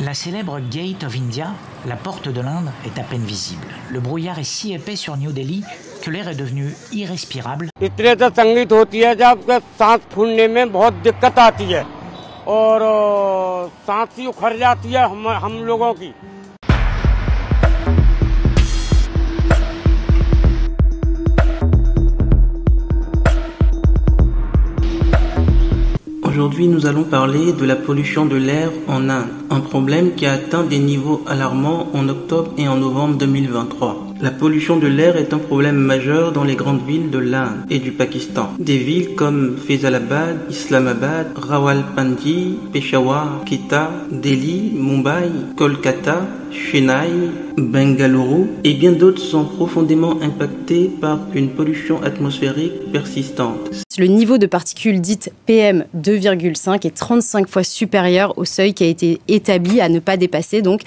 La célèbre Gate of India, la porte de l'Inde, est à peine visible. Le brouillard est si épais sur New Delhi que l'air est devenu irrespirable. इतने तो संगीत होती है जब सांस फूलने में बहुत दिक्कत आती है और सांस ही उखड़ जाती है हम लोगों की। Aujourd'hui, nous allons parler de la pollution de l'air en Inde, un problème qui a atteint des niveaux alarmants en octobre et en novembre 2023. La pollution de l'air est un problème majeur dans les grandes villes de l'Inde et du Pakistan. Des villes comme Faisalabad, Islamabad, Rawalpindi, Peshawar, Quetta, Delhi, Mumbai, Kolkata, Chennai, Bengaluru et bien d'autres sont profondément impactées par une pollution atmosphérique persistante. Le niveau de particules dites PM 2,5 est 35 fois supérieur au seuil qui a été établi à ne pas dépasser, donc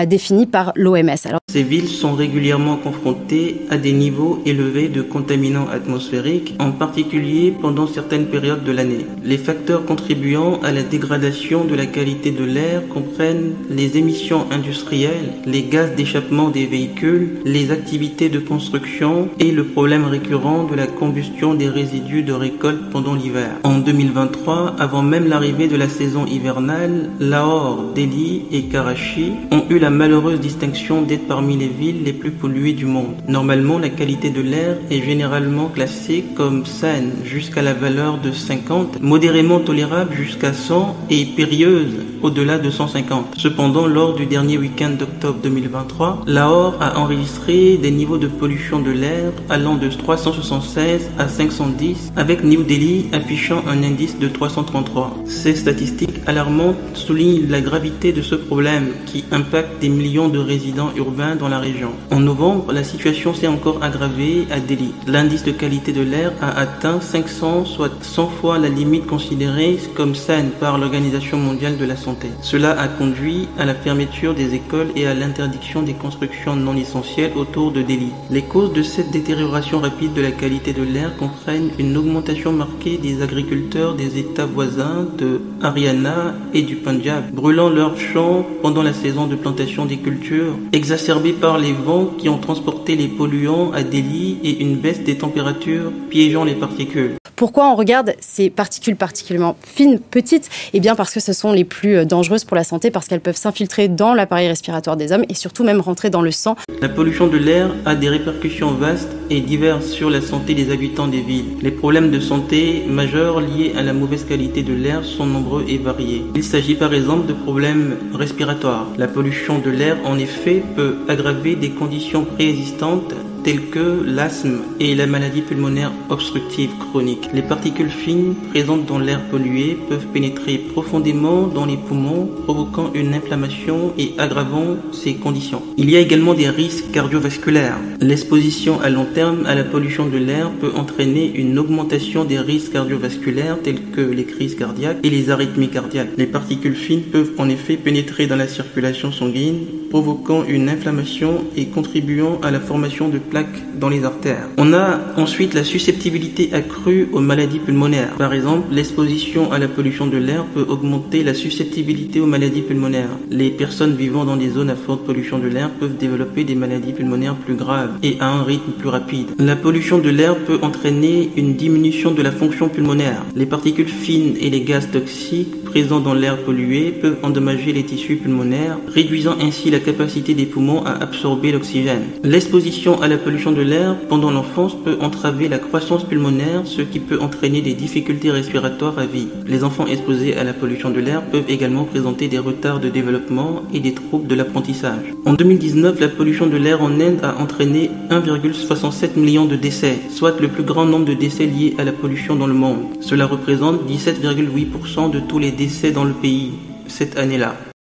défini par l'OMS. Ces villes sont régulièrement confrontées à des niveaux élevés de contaminants atmosphériques, en particulier pendant certaines périodes de l'année. Les facteurs contribuant à la dégradation de la qualité de l'air comprennent les émissions industrielles, les gaz d'échappement des véhicules, les activités de construction et le problème récurrent de la combustion des résidus de récolte pendant l'hiver. En 2023, avant même l'arrivée de la saison hivernale, Lahore, Delhi et Karachi ont eu la malheureuse distinction d'être parmi les villes les plus polluées du monde. Normalement, la qualité de l'air est généralement classée comme saine jusqu'à la valeur de 50, modérément tolérable jusqu'à 100 et périlleuse au-delà de 150. Cependant, lors du dernier week-end d'octobre 2023, Lahore a enregistré des niveaux de pollution de l'air allant de 376 à 510, avec New Delhi affichant un indice de 333. Ces statistiques alarmantes soulignent la gravité de ce problème qui impacte des millions de résidents urbains dans la région. En novembre, la situation s'est encore aggravée à Delhi. L'indice de qualité de l'air a atteint 500, soit 100 fois la limite considérée comme saine par l'Organisation mondiale de la santé. Cela a conduit à la fermeture des écoles et à l'interdiction des constructions non essentielles autour de Delhi. Les causes de cette détérioration rapide de la qualité de l'air comprennent une augmentation marquée des agriculteurs des États voisins de Haryana et du Punjab, brûlant leurs champs pendant la saison de plantation des cultures, exacerbée par les vents qui ont transporté les polluants à Delhi et une baisse des températures piégeant les particules. Pourquoi on regarde ces particules particulièrement fines, petites? Eh bien parce que ce sont les plus dangereuses pour la santé, parce qu'elles peuvent s'infiltrer dans l'appareil respiratoire des hommes et surtout même rentrer dans le sang. La pollution de l'air a des répercussions vastes et diverses sur la santé des habitants des villes. Les problèmes de santé majeurs liés à la mauvaise qualité de l'air sont nombreux et variés. Il s'agit par exemple de problèmes respiratoires. La pollution de l'air en effet peut aggraver des conditions préexistantes telles que l'asthme et la maladie pulmonaire obstructive chronique. Les particules fines présentes dans l'air pollué peuvent pénétrer profondément dans les poumons, provoquant une inflammation et aggravant ces conditions. Il y a également des risques cardiovasculaires. L'exposition à long terme à la pollution de l'air peut entraîner une augmentation des risques cardiovasculaires tels que les crises cardiaques et les arythmies cardiaques. Les particules fines peuvent en effet pénétrer dans la circulation sanguine, provoquant une inflammation et contribuant à la formation de plaques dans les artères. On a ensuite la susceptibilité accrue aux maladies pulmonaires. Par exemple, l'exposition à la pollution de l'air peut augmenter la susceptibilité aux maladies pulmonaires. Les personnes vivant dans des zones à forte pollution de l'air peuvent développer des maladies pulmonaires plus graves et à un rythme plus rapide. La pollution de l'air peut entraîner une diminution de la fonction pulmonaire. Les particules fines et les gaz toxiques présents dans l'air pollué peuvent endommager les tissus pulmonaires, réduisant ainsi la capacité des poumons à absorber l'oxygène. L'exposition à la pollution de l'air pendant l'enfance peut entraver la croissance pulmonaire, ce qui peut entraîner des difficultés respiratoires à vie. Les enfants exposés à la pollution de l'air peuvent également présenter des retards de développement et des troubles de l'apprentissage. En 2019, la pollution de l'air en Inde a entraîné 1,67 million de décès, soit le plus grand nombre de décès liés à la pollution dans le monde. Cela représente 17,8% de tous les décès dans le pays cette année-là.